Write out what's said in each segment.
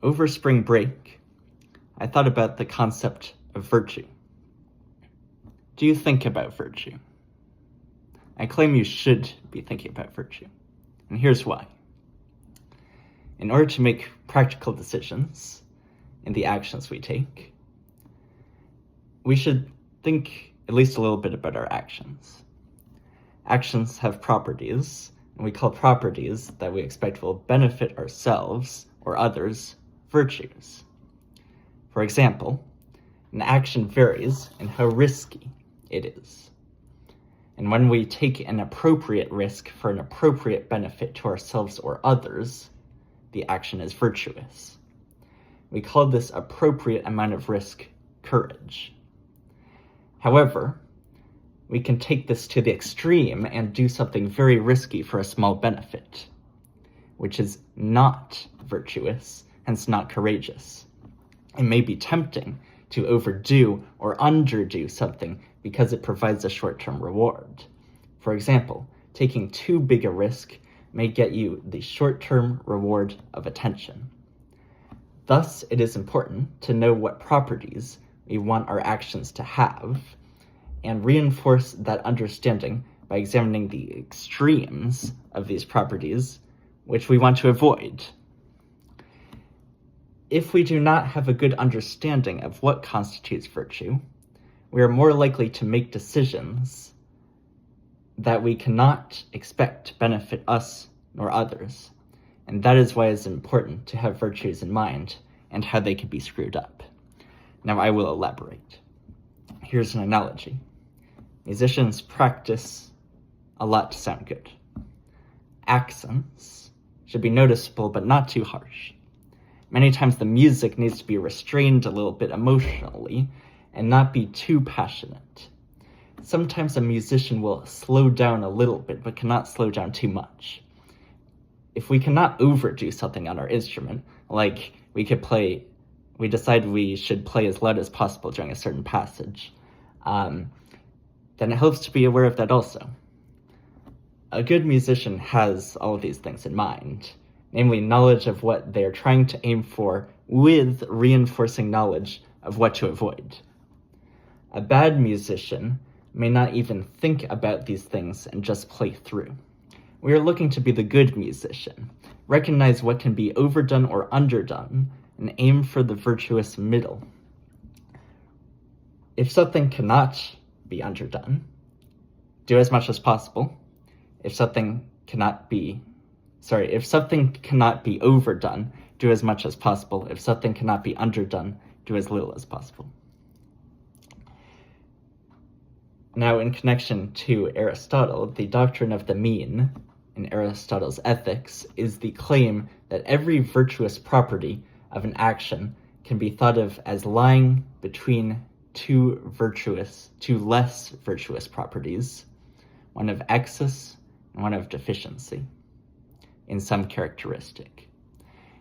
Over spring break, I thought about the concept of virtue. Do you think about virtue? I claim you should be thinking about virtue, and here's why. In order to make practical decisions in the actions we take, we should think at least a little bit about our actions. Actions have properties, and we call properties that we expect will benefit ourselves or others virtues. For example, an action varies in how risky it is. And when we take an appropriate risk for an appropriate benefit to ourselves or others, the action is virtuous. We call this appropriate amount of risk courage. However, we can take this to the extreme and do something very risky for a small benefit, which is not virtuous, hence not courageous. It may be tempting to overdo or underdo something because it provides a short-term reward. For example, taking too big a risk may get you the short-term reward of attention. Thus, it is important to know what properties we want our actions to have and reinforce that understanding by examining the extremes of these properties, which we want to avoid. If we do not have a good understanding of what constitutes virtue, we are more likely to make decisions that we cannot expect to benefit us nor others. And that is why it's important to have virtues in mind and how they can be screwed up. Now I will elaborate. Here's an analogy. Musicians practice a lot to sound good. Accents should be noticeable but not too harsh. Many times the music needs to be restrained a little bit emotionally and not be too passionate. Sometimes a musician will slow down a little bit but cannot slow down too much. If we cannot overdo something on our instrument, like we decide we should play as loud as possible during a certain passage, then it helps to be aware of that also. A good musician has all of these things in mind, namely knowledge of what they are trying to aim for with reinforcing knowledge of what to avoid. A bad musician may not even think about these things and just play through. We are looking to be the good musician, recognize what can be overdone or underdone, and aim for the virtuous middle. If something cannot be underdone, do as much as possible. If something cannot be overdone, do as much as possible. If something cannot be underdone, do as little as possible. Now, in connection to Aristotle, the doctrine of the mean in Aristotle's Ethics is the claim that every virtuous property of an action can be thought of as lying between two less virtuous properties, one of excess and one of deficiency, in some characteristic.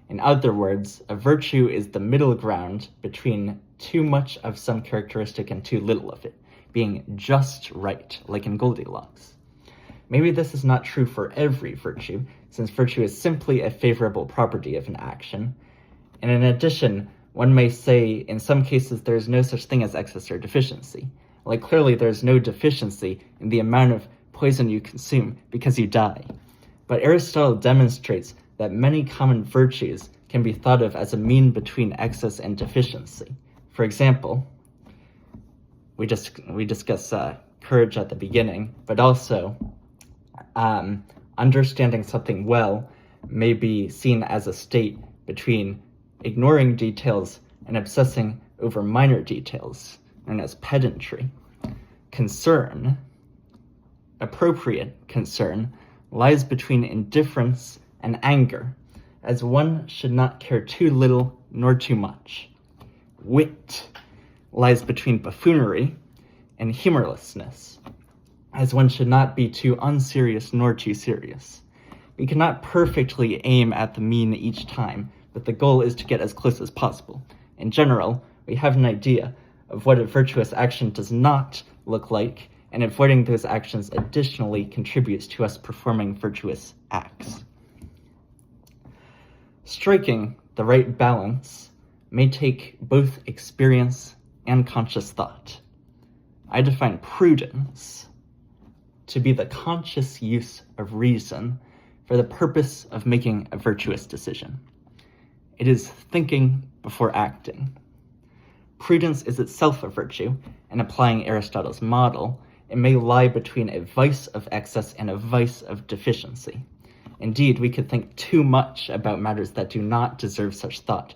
In other words, a virtue is the middle ground between too much of some characteristic and too little of it, being just right, like in Goldilocks. Maybe this is not true for every virtue, since virtue is simply a favorable property of an action. And in addition, one may say in some cases there is no such thing as excess or deficiency. Like clearly there is no deficiency in the amount of poison you consume because you die. But Aristotle demonstrates that many common virtues can be thought of as a mean between excess and deficiency. For example, we discuss courage at the beginning, but also understanding something well may be seen as a state between ignoring details and obsessing over minor details, known as pedantry. Concern, appropriate concern, lies between indifference and anger, as one should not care too little nor too much. Wit lies between buffoonery and humorlessness, as one should not be too unserious nor too serious. We cannot perfectly aim at the mean each time, but the goal is to get as close as possible. In general, we have an idea of what a virtuous action does not look like, and avoiding those actions additionally contributes to us performing virtuous acts. Striking the right balance may take both experience and conscious thought. I define prudence to be the conscious use of reason for the purpose of making a virtuous decision. It is thinking before acting. Prudence is itself a virtue, and applying Aristotle's model, it may lie between a vice of excess and a vice of deficiency. Indeed, we could think too much about matters that do not deserve such thought,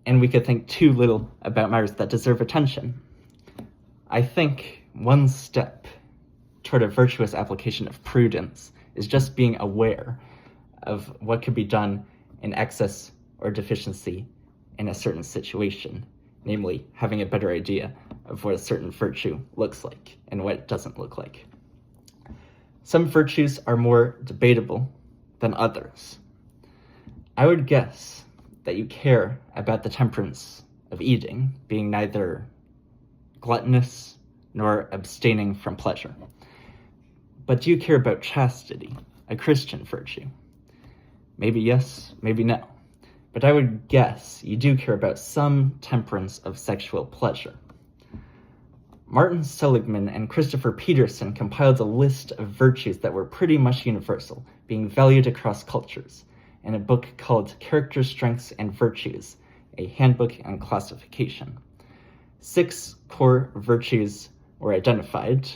and we could think too little about matters that deserve attention. I think one step toward a virtuous application of prudence is just being aware of what could be done in excess or deficiency in a certain situation, namely having a better idea of what a certain virtue looks like and what it doesn't look like. Some virtues are more debatable than others. I would guess that you care about the temperance of eating, being neither gluttonous nor abstaining from pleasure. But do you care about chastity, a Christian virtue? Maybe yes, maybe no. But I would guess you do care about some temperance of sexual pleasure. Martin Seligman and Christopher Peterson compiled a list of virtues that were pretty much universal, being valued across cultures, in a book called Character, Strengths, and Virtues, a handbook and classification. 6 core virtues were identified,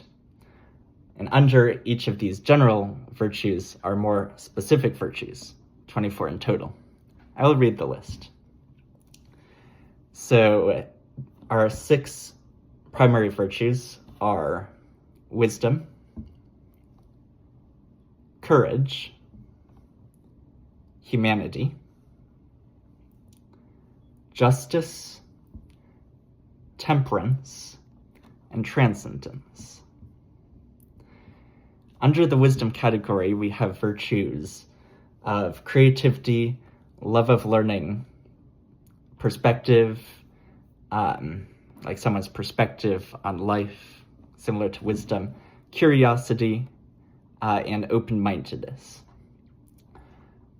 and under each of these general virtues are more specific virtues, 24 in total. I will read the list. So our 6 primary virtues are wisdom, courage, humanity, justice, temperance, and transcendence. Under the wisdom category, we have virtues of creativity, love of learning, perspective, like someone's perspective on life, similar to wisdom, curiosity, and open-mindedness.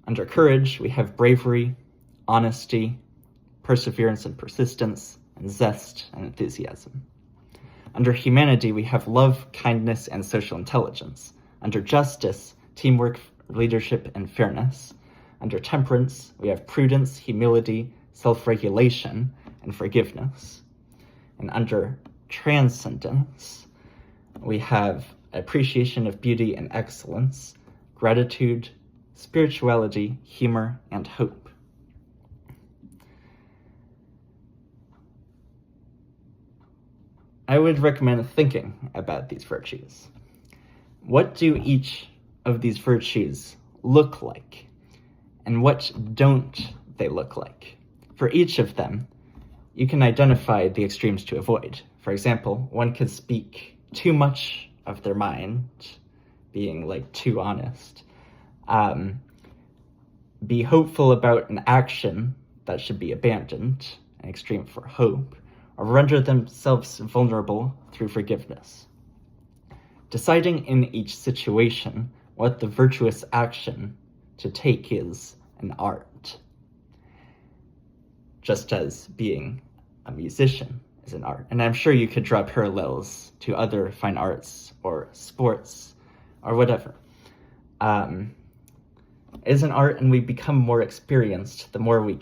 Under courage, we have bravery, honesty, perseverance and persistence, and zest and enthusiasm. Under humanity, we have love, kindness, and social intelligence. Under justice, teamwork, leadership, and fairness. Under temperance, we have prudence, humility, self-regulation, and forgiveness. And under transcendence, we have appreciation of beauty and excellence, gratitude, spirituality, humor, and hope. I would recommend thinking about these virtues. What do each of these virtues look like? And what don't they look like? For each of them, you can identify the extremes to avoid. For example, one could speak too much of their mind, being like too honest, be hopeful about an action that should be abandoned, an extreme for hope, or render themselves vulnerable through forgiveness. Deciding in each situation what the virtuous action to take is an art, just as being a musician is an art. And I'm sure you could draw parallels to other fine arts or sports or whatever. It is an art, and we become more experienced the more we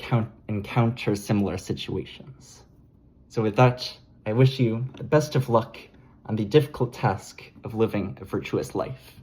encounter similar situations. So with that, I wish you the best of luck on the difficult task of living a virtuous life.